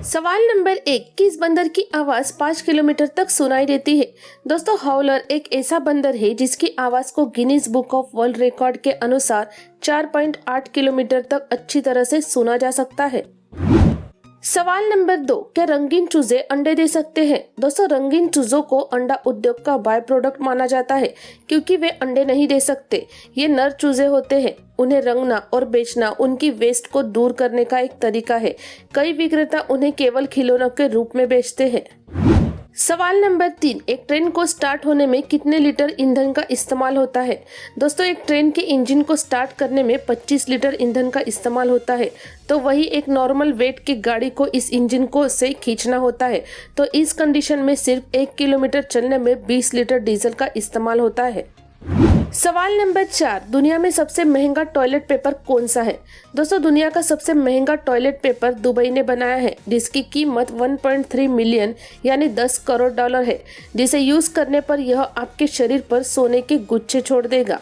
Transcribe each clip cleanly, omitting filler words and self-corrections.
सवाल नंबर 1, किस बंदर की आवाज 5 किलोमीटर तक सुनाई देती है? दोस्तों, हाउलर एक ऐसा बंदर है जिसकी आवाज को Guinness book of world record के अनुसार 4.8 किलोमीटर तक अच्छी तरह से सुना जा सकता है। सवाल नंबर 2, क्या रंगीन चूजे अंडे दे सकते हैं? दोस्तों, रंगीन चूजों को अंडा उद्योग का बाय प्रोडक्ट माना जाता है क्योंकि वे अंडे नहीं दे सकते। ये नर चूजे होते हैं। उन्हें रंगना और बेचना उनकी वेस्ट को दूर करने का एक तरीका है। कई विक्रेता उन्हें केवल खिलौनों के रूप में बेचते हैं। सवाल नंबर 3, एक ट्रेन को स्टार्ट होने में कितने लीटर ईंधन का इस्तेमाल होता है? दोस्तों, एक ट्रेन के इंजन को स्टार्ट करने में 25 लीटर ईंधन का इस्तेमाल होता है। तो वही एक नॉर्मल वेट की गाड़ी को इस इंजन को से खींचना होता है। तो इस कंडीशन में सिर्फ 1 किलोमीटर चलने में 20 लीटर डीजल का इस्तेमाल होता है। सवाल नंबर 4, दुनिया में सबसे महंगा टॉयलेट पेपर कौन सा है? दोस्तों, दुनिया का सबसे महंगा टॉयलेट पेपर दुबई ने बनाया है, जिसकी कीमत 1.3 मिलियन यानी 10 करोड़ डॉलर है, जिसे यूज करने पर यह आपके शरीर पर सोने के गुच्छे छोड़ देगा।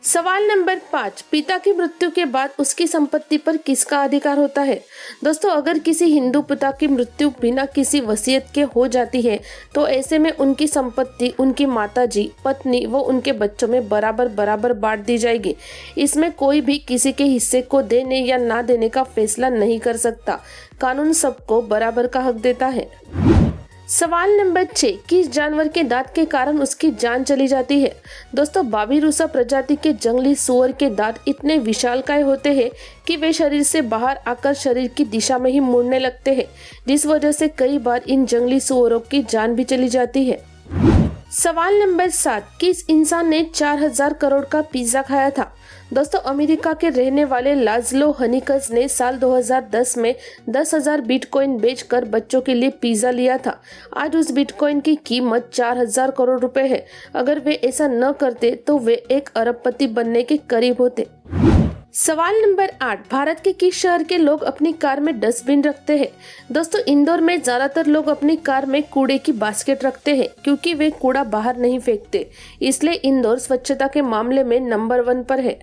सवाल नंबर 5, पिता की मृत्यु के बाद उसकी संपत्ति पर किसका अधिकार होता है? दोस्तों, अगर किसी हिंदू पिता की मृत्यु बिना किसी वसीयत के हो जाती है तो ऐसे में उनकी संपत्ति उनकी माताजी, पत्नी व उनके बच्चों में बराबर बराबर बांट दी जाएगी। इसमें कोई भी किसी के हिस्से को देने या ना देने का फैसला नहीं कर सकता। कानून सबको बराबर का हक देता है। सवाल नंबर 6, किस जानवर के दांत के कारण उसकी जान चली जाती है? दोस्तों, बाबिरुसा प्रजाति के जंगली सुअर के दांत इतने विशालकाय होते हैं कि वे शरीर से बाहर आकर शरीर की दिशा में ही मुड़ने लगते हैं, जिस वजह से कई बार इन जंगली सुअरों की जान भी चली जाती है। सवाल नंबर 7, किस इंसान ने 4000 करोड़ का पिज्जा खाया था? दोस्तों, अमेरिका के रहने वाले लाज़लो हनीकस ने साल 2010 में 10,000 बिटकॉइन बेचकर बच्चों के लिए पिज्जा लिया था। आज उस बिटकॉइन की कीमत 4000 करोड़ रुपए है। अगर वे ऐसा न करते तो वे एक अरबपति बनने के करीब होते। सवाल नंबर 8, भारत के किस शहर के लोग अपनी कार में डस्टबिन रखते हैं? दोस्तों, इंदौर में ज्यादातर लोग अपनी कार में कूड़े की बास्केट रखते हैं क्योंकि वे कूड़ा बाहर नहीं फेंकते। इसलिए इंदौर स्वच्छता के मामले में नंबर 1 पर है।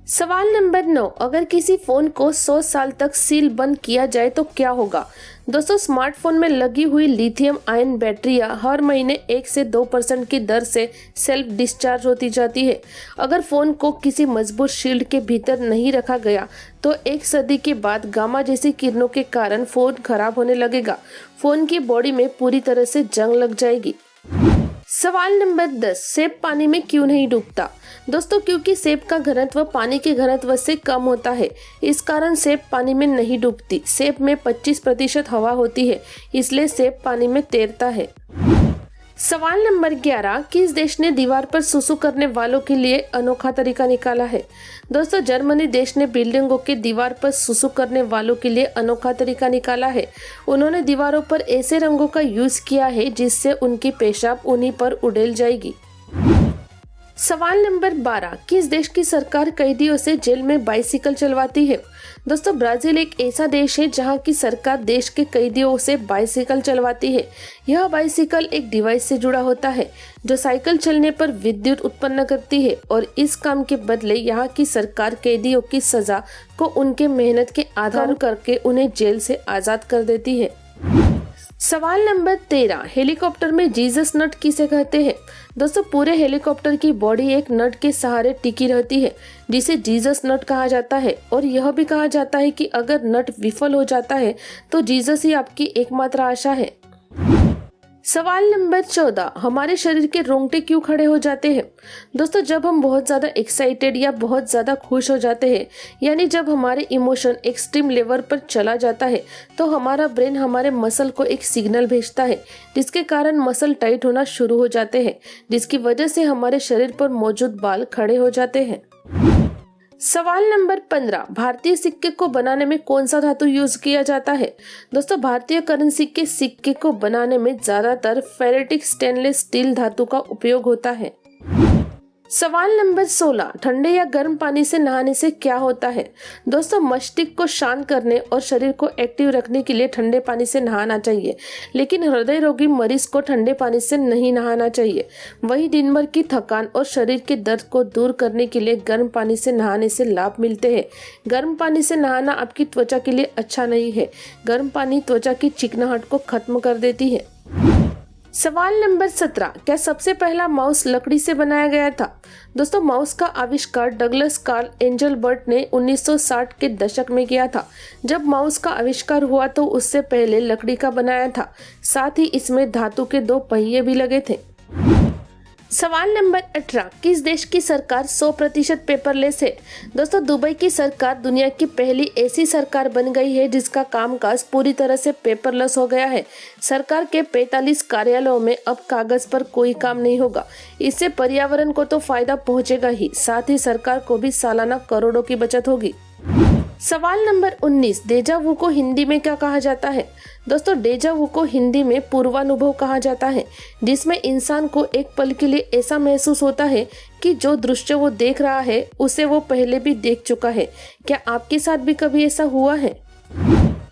सवाल नंबर 9, अगर किसी फोन को 100 साल तक सील बंद किया जाए तो क्या होगा? दोस्तों, स्मार्टफोन में लगी हुई लिथियम आयन बैटरियां हर महीने 1 से 2% की दर से सेल्फ डिस्चार्ज होती जाती है। अगर फोन को किसी मजबूत शील्ड के भीतर नहीं रखा गया तो 1 सदी के बाद गामा जैसी किरणों के कारण फोन खराब होने लगेगा। फोन की बॉडी में पूरी तरह से जंग लग जाएगी। सवाल नंबर 10, सेब पानी में क्यों नहीं डूबता? दोस्तों, क्योंकि सेब का घनत्व पानी के घनत्व से कम होता है। इस कारण सेब पानी में नहीं डूबती। सेब में 25% हवा होती है, इसलिए सेब पानी में तैरता है। सवाल नंबर 11, किस देश ने दीवार पर सुसु करने वालों के लिए अनोखा तरीका निकाला है? दोस्तों, जर्मनी देश ने बिल्डिंगों के दीवार पर सुसु करने वालों के लिए अनोखा तरीका निकाला है। उन्होंने दीवारों पर ऐसे रंगों का यूज किया है जिससे उनकी पेशाब उन्हीं पर उड़ेल जाएगी। सवाल नंबर 12, किस देश की सरकार कैदियों से जेल में बाइसिकल चलवाती है? दोस्तों, ब्राजील एक ऐसा देश है जहां की सरकार देश के कैदियों से बाइसिकल चलवाती है। यह बाइसिकल एक डिवाइस से जुड़ा होता है जो साइकिल चलने पर विद्युत उत्पन्न करती है और इस काम के बदले यहाँ की सरकार कैदियों की सजा को उनके मेहनत के आधार करके उन्हें जेल से आजाद कर देती है। सवाल नंबर 13, हेलीकॉप्टर में जीसस नट किसे कहते हैं? दोस्तों, पूरे हेलीकॉप्टर की बॉडी एक नट के सहारे टिकी रहती है जिसे जीसस नट कहा जाता है। और यह भी कहा जाता है कि अगर नट विफल हो जाता है तो जीसस ही आपकी एकमात्र आशा है। सवाल नंबर 14, हमारे शरीर के रोंगटे क्यों खड़े हो जाते हैं? दोस्तों, जब हम बहुत ज़्यादा एक्साइटेड या बहुत ज़्यादा खुश हो जाते हैं, यानी जब हमारे इमोशन एक्सट्रीम लेवल पर चला जाता है तो हमारा ब्रेन हमारे मसल को एक सिग्नल भेजता है जिसके कारण मसल टाइट होना शुरू हो जाते हैं, जिसकी वजह से हमारे शरीर पर मौजूद बाल खड़े हो जाते हैं। सवाल नंबर 15, भारतीय सिक्के को बनाने में कौन सा धातु यूज किया जाता है? दोस्तों, भारतीय करेंसी के सिक्के को बनाने में ज्यादातर फेरेटिक स्टेनलेस स्टील धातु का उपयोग होता है। सवाल नंबर 16, ठंडे या गर्म पानी से नहाने से क्या होता है? दोस्तों, मस्तिष्क को शांत करने और शरीर को एक्टिव रखने के लिए ठंडे पानी से नहाना चाहिए, लेकिन हृदय रोगी मरीज को ठंडे पानी से नहीं नहाना चाहिए। वही दिन भर की थकान और शरीर के दर्द को दूर करने के लिए गर्म पानी से नहाने से लाभ मिलते हैं। गर्म पानी से नहाना आपकी त्वचा के लिए अच्छा नहीं है। गर्म पानी त्वचा की चिकनाहट को खत्म कर देती है। सवाल नंबर 17, क्या सबसे पहला माउस लकड़ी से बनाया गया था? दोस्तों, माउस का आविष्कार डगलस कार्ल एंजलबर्ट ने 1960 के दशक में किया था। जब माउस का आविष्कार हुआ तो उससे पहले लकड़ी का बनाया था, साथ ही इसमें धातु के 2 पहिए भी लगे थे। सवाल नंबर 18, किस देश की सरकार 100% पेपरलेस है? दोस्तों, दुबई की सरकार दुनिया की पहली ऐसी सरकार बन गई है जिसका कामकाज पूरी तरह से पेपरलेस हो गया है। सरकार के 45 कार्यालयों में अब कागज पर कोई काम नहीं होगा। इससे पर्यावरण को तो फायदा पहुंचेगा ही, साथ ही सरकार को भी सालाना करोड़ों की बचत होगी। सवाल नंबर 19, डेजा वू को हिंदी में क्या कहा जाता है? दोस्तों, डेजा वू को हिंदी में पूर्वानुभव कहा जाता है, जिसमें इंसान को एक पल के लिए ऐसा महसूस होता है कि जो दृश्य वो देख रहा है उसे वो पहले भी देख चुका है। क्या आपके साथ भी कभी ऐसा हुआ है?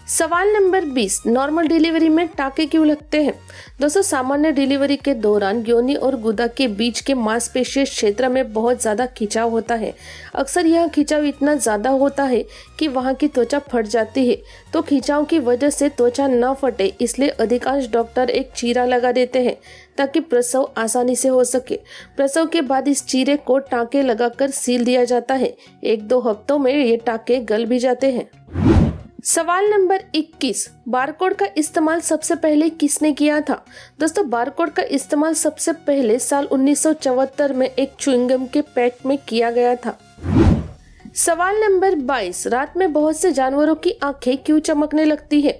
सवाल नंबर 20, नॉर्मल डिलीवरी में टाँके क्यों लगते हैं? दोस्तों, सामान्य डिलीवरी के दौरान योनि और गुदा के बीच के मांसपेशीय क्षेत्र में बहुत ज़्यादा खिंचाव होता है। अक्सर यह खिंचाव इतना ज़्यादा होता है कि वहाँ की त्वचा फट जाती है। तो खिंचाव की वजह से त्वचा न फटे, इसलिए अधिकांश डॉक्टर एक चीरा लगा देते हैं ताकि प्रसव आसानी से हो सके। प्रसव के बाद इस चीरे को टाँके लगाकर सील दिया जाता है। 1-2 हफ्तों में ये टाँके गल भी जाते हैं। सवाल नंबर 21, बारकोड का इस्तेमाल सबसे पहले किसने किया था? दोस्तों, बारकोड का इस्तेमाल सबसे पहले साल 1974 में एक च्युइंगम के पैक में किया गया था। सवाल नंबर 22, रात में बहुत से जानवरों की आंखें क्यों चमकने लगती है?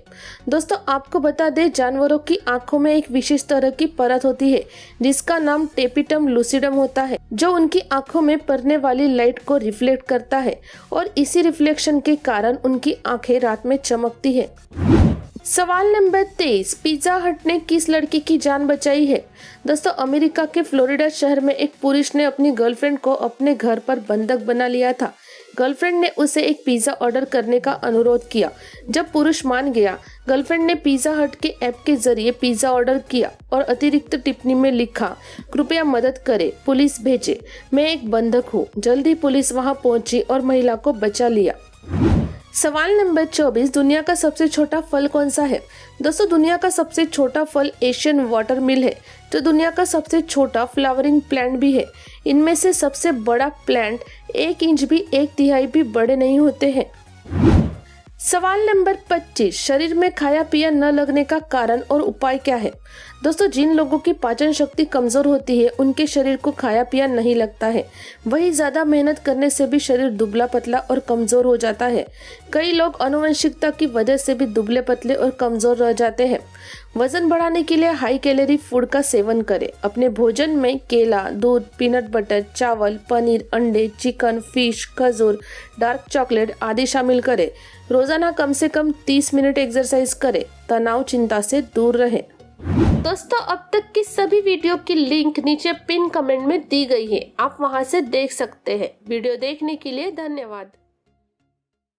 दोस्तों, आपको बता दें, जानवरों की आंखों में एक विशेष तरह की परत होती है जिसका नाम टेपिटम लूसिडम होता है, जो उनकी आंखों में पड़ने वाली लाइट को रिफ्लेक्ट करता है और इसी रिफ्लेक्शन के कारण उनकी आंखें रात में चमकती है। सवाल नंबर 23, पिज्जा हट ने किस लड़की की जान बचाई है? दोस्तों, अमेरिका के फ्लोरिडा शहर में एक पुरुष ने अपनी गर्लफ्रेंड को अपने घर पर बंधक बना लिया था। गर्लफ्रेंड ने उसे एक पिज्जा ऑर्डर करने का अनुरोध किया। जब पुरुष मान गया, गर्लफ्रेंड ने पिज्जा हट के ऐप के जरिए पिज्जा ऑर्डर किया और अतिरिक्त टिप्पणी में लिखा, कृपया मदद करें, पुलिस भेजे, मैं एक बंधक हूँ। जल्द ही पुलिस वहां पहुंची और महिला को बचा लिया। सवाल नंबर 24, दुनिया का सबसे छोटा फल कौन सा है? दोस्तों, दुनिया का सबसे छोटा फल एशियन वाटरमिल है, जो दुनिया का सबसे छोटा फ्लावरिंग प्लांट भी है। इनमें से सबसे बड़ा प्लांट 1 इंच भी 1/3 भी बड़े नहीं होते हैं। सवाल नंबर 25, शरीर में खाया पिया न लगने का कारण और उपाय क्या है? दोस्तों, जिन लोगों की पाचन शक्ति कमजोर होती है उनके शरीर को खाया पिया नहीं लगता है। वही ज्यादा मेहनत करने से भी शरीर दुबला पतला और कमजोर हो जाता है। कई लोग आनुवंशिकता की वजह से भी दुबले पतले और कमजोर रह जाते हैं। वजन बढ़ाने के लिए हाई कैलोरी फूड का सेवन करें। अपने भोजन में केला, दूध, पीनट बटर, चावल, पनीर, अंडे, चिकन, फिश, खजूर, डार्क चॉकलेट आदि शामिल करें। रोजाना कम से कम 30 मिनट एक्सरसाइज करें। तनाव चिंता से दूर रहें। दोस्तों, अब तक की सभी वीडियो की लिंक नीचे पिन कमेंट में दी गई है, आप वहां से देख सकते हैं। वीडियो देखने के लिए धन्यवाद।